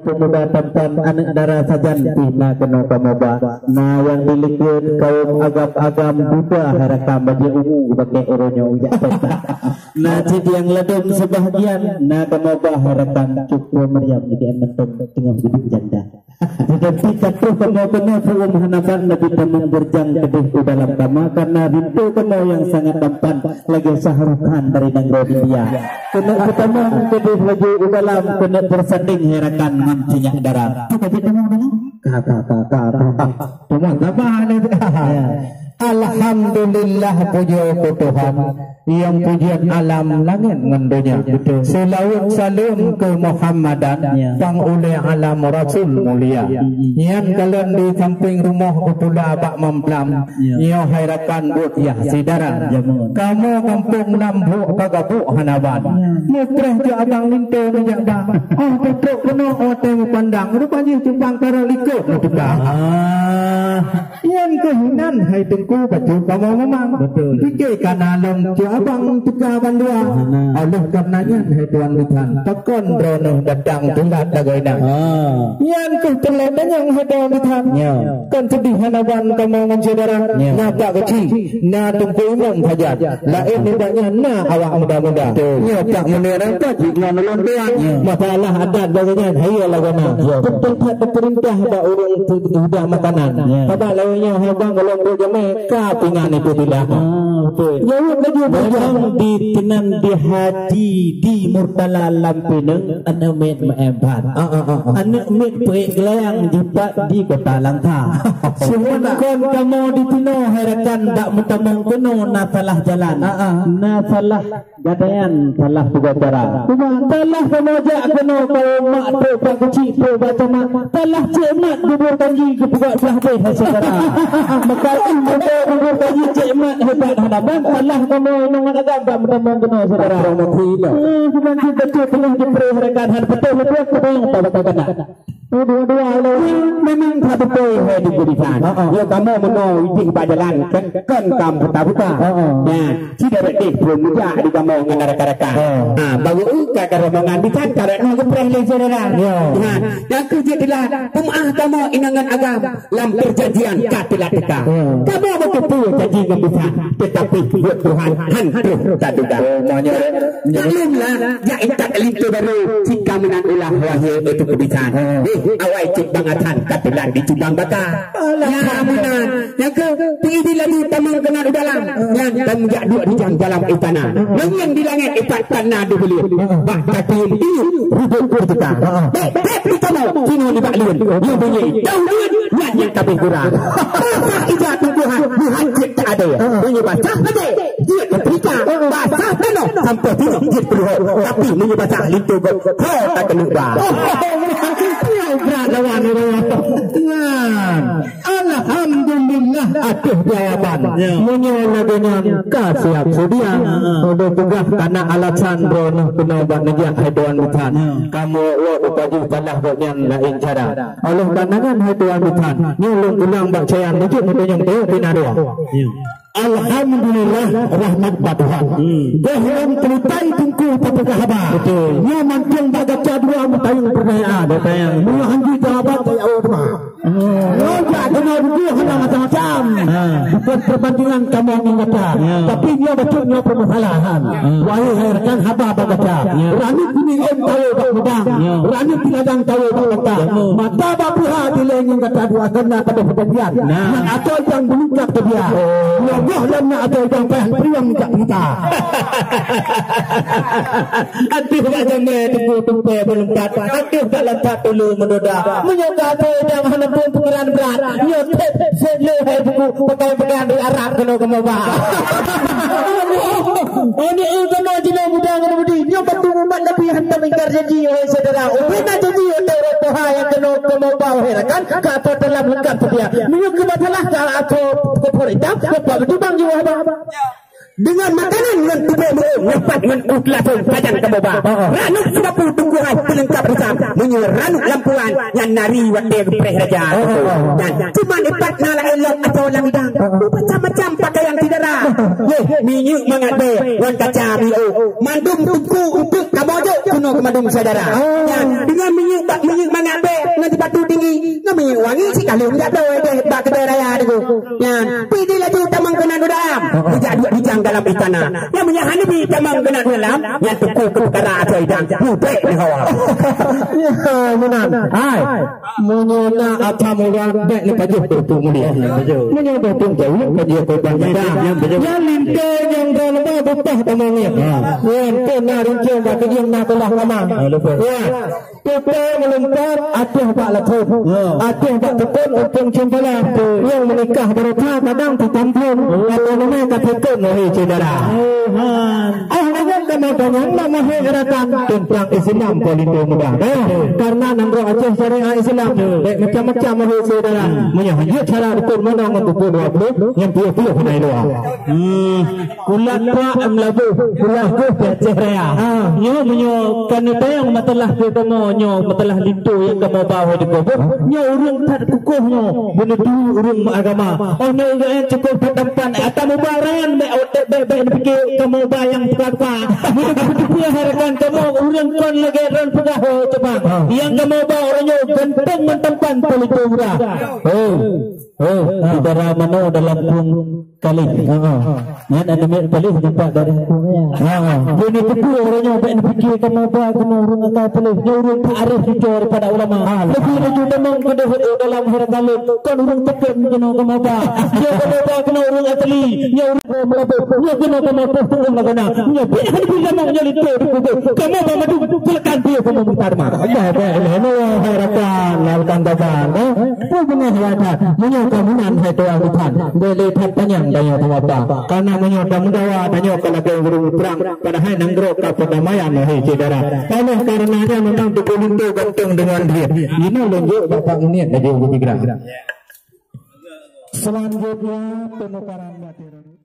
pemuda tampan anak darah sajanti na kena kamoba na yang dilikut kaum agam-agam Buddha harakam bagi ungu pakai eronyo ujak peta na jadi yang ledum sebahagian na kamoba harakam cukup meriam jadi mentong tengah hidup janda tetapi kata kamu fuum hanapan Nabi tamang berjang kedih ke dalam kama karena rindu kamu yang sangat tampan lagi sahrukan dari negeri dia kena pertama kedih lagi ke dalam kena bersanding herakan mancinya darah tapi kamu dalam Alhamdulillah puji Tuhan yang pujian alam langit mendunia selawat salam ke Muhammadan pang oleh alam Rasul mulia yang kalian di samping rumah kepula Pak Memplam yang hairakan buat ya sidara kamu kampung Lambu Pagabu Hanaban mutrah je abang lintu minyak dah petruk kena temu pandang rupanya cumpang kara likut yang kehinan hai tengku baju kamu memang fikirkan alam abang tukar bandua oleh karenanya hai tuan Tuhan takon drono datang tulat dagaina yang ketelan yang hai tuan Tuhan kan sedih hanaban kamu mensaudara na tak kecil na tengku umum saja lain tidaknya na awak muda-muda tak menerang tak jika nolong tuan masalah adat bagainya hai lagana betul tak perintah ada orang sudah makanan pada lainnya habang kalau berjamaah ka pingan itu tidak betul ya lagi berjang di tenan di hati di murtala lampineng anak met maebat anak met pegelang jipat di kota Langka semua kon kamu di tino harakan dak mutamang kuno na salah jalan na salah gadaian salah tugas cara salah kamu jak kuno kau mak tu pak kecil tu baca mak salah cik mak dubur tangi ke buat salah be saudara maka dubur tangi cik mak hebat hadapan salah kamu nang agak dak mutamang kuno saudara cuma kita tu tengah diperharakan hal betul kamu tak kena dua-dua memang tak betul diberikan ya kamu menau ijing pak jalan kan kamu putar-putar ya tidak ada belum juga di kamu dengan rakan-rakan baru uka rombongan bitan karena gepreh le saudara yang kerja adalah pemaah kamu inangan agam dalam perjanjian katilah kita kamu betul janji dengan bitan tetapi buat Tuhan hancur tak duga maklumlah ya intak lintu baru jika menan ulah wahyu itu kebitan awai cipangatan katilan di cubang baka ya menan yang ke tinggi lagi tamang kenal dalam yang tamjak dua di dalam istana yang di langit ipat tanah dibeli bah katil ini rubuk berjuta baik kamu kini di baklun yang bunyi daun yang kabeh kurang ijat Tuhan hancur tak ada bunyi baca ada dia ketika baca penuh sampai tidak perlu tapi bunyi baca lintu kau tak kena bah lawan alhamdulillah atuh jawaban menyola dengan kasiap sedia udah tugas karena alasan drono penabat negara haiduan Tuhan kamu lo baju salah buatnya lain cara oleh pandangan haiduan Tuhan nyolong ulang bakcayan wujud yang tu binarua alhamdulillah rahmat Tuhan Tuhan terlitai tungku pada khabar betul dia mancing bagat dua mutayung pertanyaan mulahan di jawaban dari awal rumah tak kena rugi hanya macam-macam bukan perbandingan kamu mengata tapi dia betulnya permasalahan wahai rekan haba baca rani kini tahu bang rani tiladang tahu bang mata bapuha dilenging kata dua kena pada perjanjian yang atau yang belukak ke dia Allah lama atau yang payah priang minta kita aduh tak jamai tunggu belum kata aduh tak lantak dulu mendoda menyoka yang hanapun pikiran berat nyotek seleh buku pakai-pakai di Arab kena kemabah ini ulama jina muda ngemudi dia betul umat Nabi hantar ingkar janji oleh saudara ubina janji oleh Tuhan yang kena kemabah kan kata dalam lengkap dia menyukai masalah atau kepolitan apa betul bang jiwa abang dengan makanan yang tidak dapat dengan ukhlasun pajan kebaba ranuk sebab tungguhan pelengkap bersama menyuruh ranuk lampuan yang nari wakil gepreh raja dan cuma dapat nala elok atau langidang macam-macam pakaian tidara minyak mengadai wan kaca bio mandum tungku untuk kabojo kuno kemandum saudara dengan minyak mengadai wangi si kali enggak tahu deh bak kedai raya itu. Ya, pilih laju tamang kena dalam. Tidak dua dijang dalam istana. Yang menyahani di tamang kena dalam. Yang tuku ke perkara atau idang. Budek ni kawan. Ya, benar. Hai. Menyona apa mudah dek ni paju tu mulia. Menyona tu jauh paju tu bangsa. Yang limpe yang dalam bupah tamang ni. Yang kena rinci bagi yang nak telah lama. Ya. Kita melempar atuh pak lapor. Atuh pak tekun untuk cempala. Yang menikah berkah kadang tertampung. Atau nama katakan wahai saudara. Dengan kemampuan nama herakan tentang Islam politik mudah. Karena nangro Aceh syariah Islam macam-macam wahai saudara. Menyahaya cara betul mana untuk dua yang puluh naik luar. Kulat pak melabu. Kulat ku Aceh raya. Nyo menyo kanita yang matalah kita mo nyo matalah lintu yang kamu bawa di bawah. Nyo urung tak kukuh nyo menuju urung agama. Oh nyo yang cukup berdepan atau mubaran baik fikir kamu bayang apa. Betul harapan kamu urung kon lagi ron pedah coba. Yang kamu bawa nyo genteng mentempan politik murah. Saudara mana dalam pung kali. Yang ada kali jumpa dari ini betul orangnya baik fikir kamu bawa kamu urung atau boleh urung arif fikir pada ulama. Lebih lagi memang pada dalam harapan kon urung tekan kena kamu bawa. Dia kamu bawa kena urung asli. Dia urung melapor. Dia kena kamu posting lagana. Dia bila mau nyali tu kamu bawa tu silakan dia kamu bertarma. Ini harapan lakukan dagan. Benar wajar. Kamunan hai tuan tuan boleh tanya daya apa karena menyota mendawa tanya kalau guru perang pada hai nanggro perdamaian hai saudara kalau karenanya memang dikuluntu gantung dengan dia ini lunjuk bapak ini dari Ubi Gra selanjutnya penukaran materi